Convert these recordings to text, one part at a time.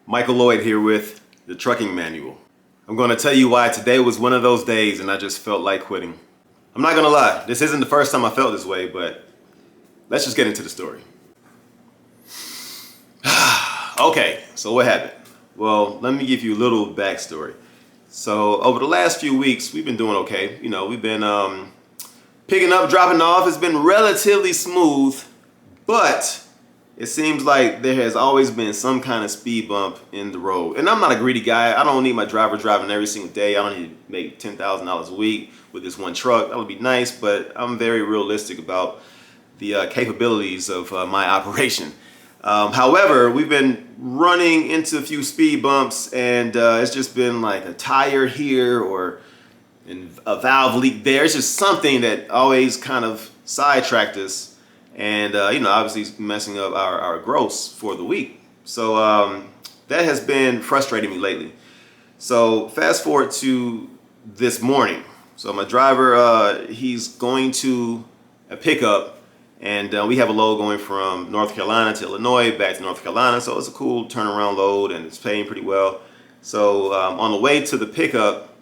Michael Lloyd here with the Trucking Manual. I'm going to tell you why today was one of those days and I just felt like quitting. I'm not going to lie, this isn't the first time I felt this way, but let's just get into the story. Okay, so what happened? Well, let me give you a little backstory. So over the last few weeks, we've been doing okay. You know, we've been picking up, dropping off. It's been relatively smooth, but it seems like there has always been some kind of speed bump in the road. And I'm not a greedy guy. I don't need my driver driving every single day. I don't need to make $10,000 a week with this one truck. That would be nice, but I'm very realistic about the capabilities of my operation. However, we've been running into a few speed bumps, and it's just been like a tire here or a valve leak there. It's just something that always kind of sidetracked us. And you know, obviously messing up our gross for the week. So that has been frustrating me lately. So fast forward to this morning. So my driver, he's going to a pickup, and we have a load going from North Carolina to Illinois, back to North Carolina. So it's a cool turnaround load, and it's paying pretty well. So on the way to the pickup,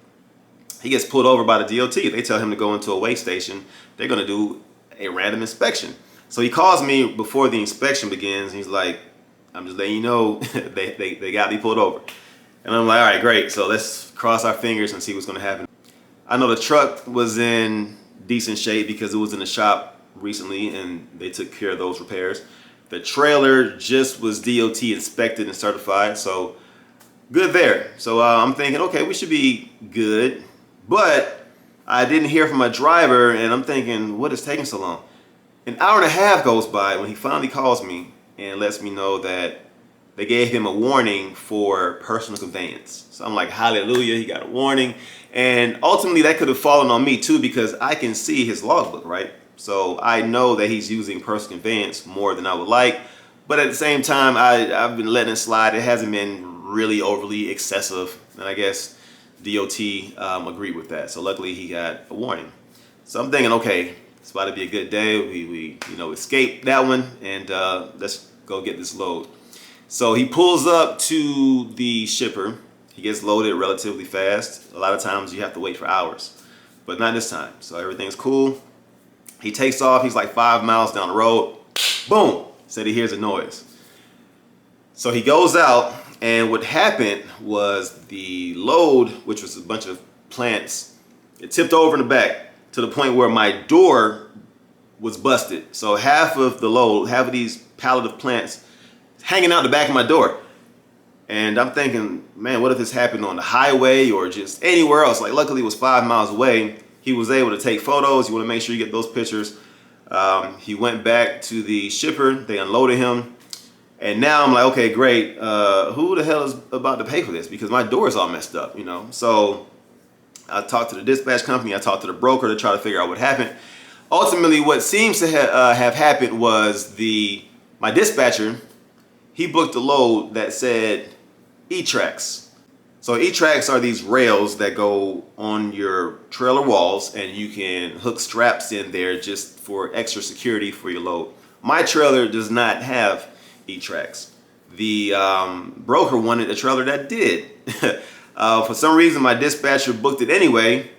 he gets pulled over by the DOT. They tell him to go into a weigh station. They're going to do a random inspection. So he calls me before the inspection begins, and he's like, I'm just letting you know, they got me pulled over. And I'm like, all right, great. So let's cross our fingers and see what's going to happen. I know the truck was in decent shape because it was in the shop recently, and they took care of those repairs. The trailer just was DOT inspected and certified, so good there. So I'm thinking, okay, we should be good. But I didn't hear from my driver, and I'm thinking, what is taking so long? An hour and a half goes by when he finally calls me and lets me know that they gave him a warning for personal conveyance. So I'm like, hallelujah, he got a warning. And ultimately that could have fallen on me too, because I can see his logbook, right? So I know that he's using personal conveyance more than I would like. But at the same time, I've been letting it slide. It hasn't been really overly excessive. And I guess DOT agreed with that. So luckily he got a warning. So I'm thinking, okay, it's about to be a good day. We escaped that one, and let's go get this load. So he pulls up to the shipper. He gets loaded relatively fast. A lot of times you have to wait for hours, but not this time. So everything's cool. He takes off. He's like 5 miles down the road. Boom! Said he hears a noise. So he goes out, and what happened was the load, which was a bunch of plants, it tipped over in the back, to the point where my door was busted. So half of the load, half of these pallet of plants hanging out the back of my door. And I'm thinking, man, what if this happened on the highway or just anywhere else? Like, luckily it was 5 miles away. He was able to take photos. You want to make sure you get those pictures. He went back to the shipper. They unloaded him. And now I'm like, okay, great. Who the hell is about to pay for this? Because my door is all messed up, you know? So I talked to the dispatch company. I talked to the broker to try to figure out what happened. Ultimately, what seems to have happened was my dispatcher, he booked a load that said E-tracks. So E-tracks are these rails that go on your trailer walls, and you can hook straps in there just for extra security for your load. My trailer does not have E-tracks. The broker wanted a trailer that did. For some reason, my dispatcher booked it anyway,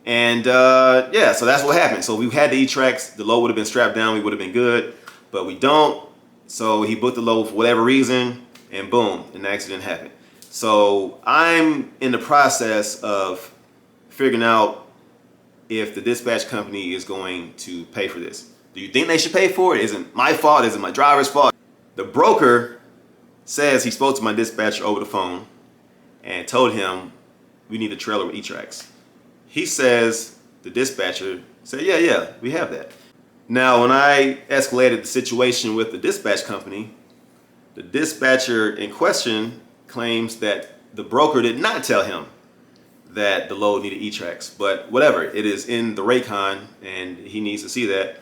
and yeah, so that's what happened. So we had the E-tracks, the load would have been strapped down, we would have been good, but we don't. So he booked the load for whatever reason, and boom, an accident happened. So I'm in the process of figuring out if the dispatch company is going to pay for this. Do you think they should pay for it? Is it my fault? Is it my driver's fault? The broker says he spoke to my dispatcher over the phone and told him we need a trailer with E-tracks. He says, the dispatcher said, yeah, we have that. Now, when I escalated the situation with the dispatch company, the dispatcher in question claims that the broker did not tell him that the load needed E-tracks. But whatever, it is in the Raycon, and he needs to see that.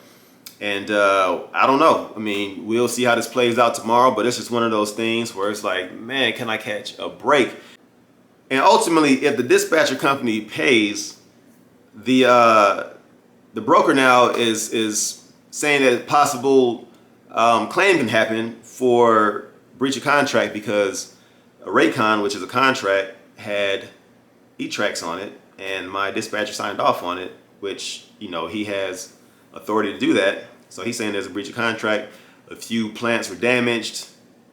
And I don't know. I mean, we'll see how this plays out tomorrow, but it's just one of those things where it's like, man, can I catch a break? And ultimately, if the dispatcher company pays, the broker now is saying that possible claim can happen for breach of contract because a Raycon, which is a contract, had E-Tracks on it, and my dispatcher signed off on it, which, he has authority to do that. So he's saying there's a breach of contract. A few plants were damaged,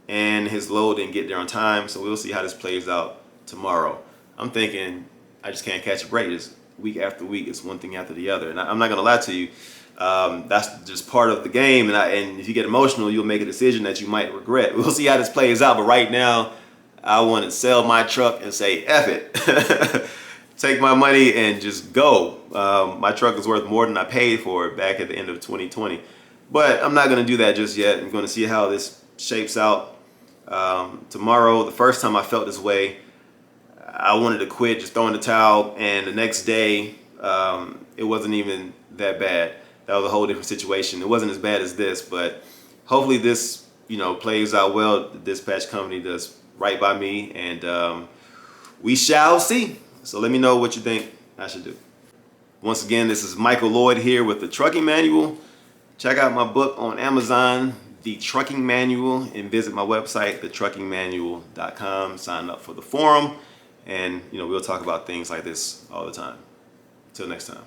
and his load didn't get there on time. So we'll see how this plays out tomorrow. I'm thinking I just can't catch a break. Just week after week, it's one thing after the other. And I'm not gonna lie to you. That's just part of the game. And if you get emotional, you'll make a decision that you might regret. We'll see how this plays out. But right now, I want to sell my truck and say, F it. Take my money and just go. My truck is worth more than I paid for it back at the end of 2020. But I'm not going to do that just yet. I'm going to see how this shapes out. Tomorrow, the first time I felt this way, I wanted to quit, just throw in the towel. And the next day, it wasn't even that bad. That was a whole different situation. It wasn't as bad as this, but hopefully this, plays out well. The dispatch company does right by me, and we shall see. So let me know what you think I should do. Once again, this is Michael Lloyd here with the Trucking Manual. Check out my book on Amazon, The Trucking Manual, and visit my website, thetruckingmanual.com. Sign up for the forum, and we'll talk about things like this all the time. Until next time.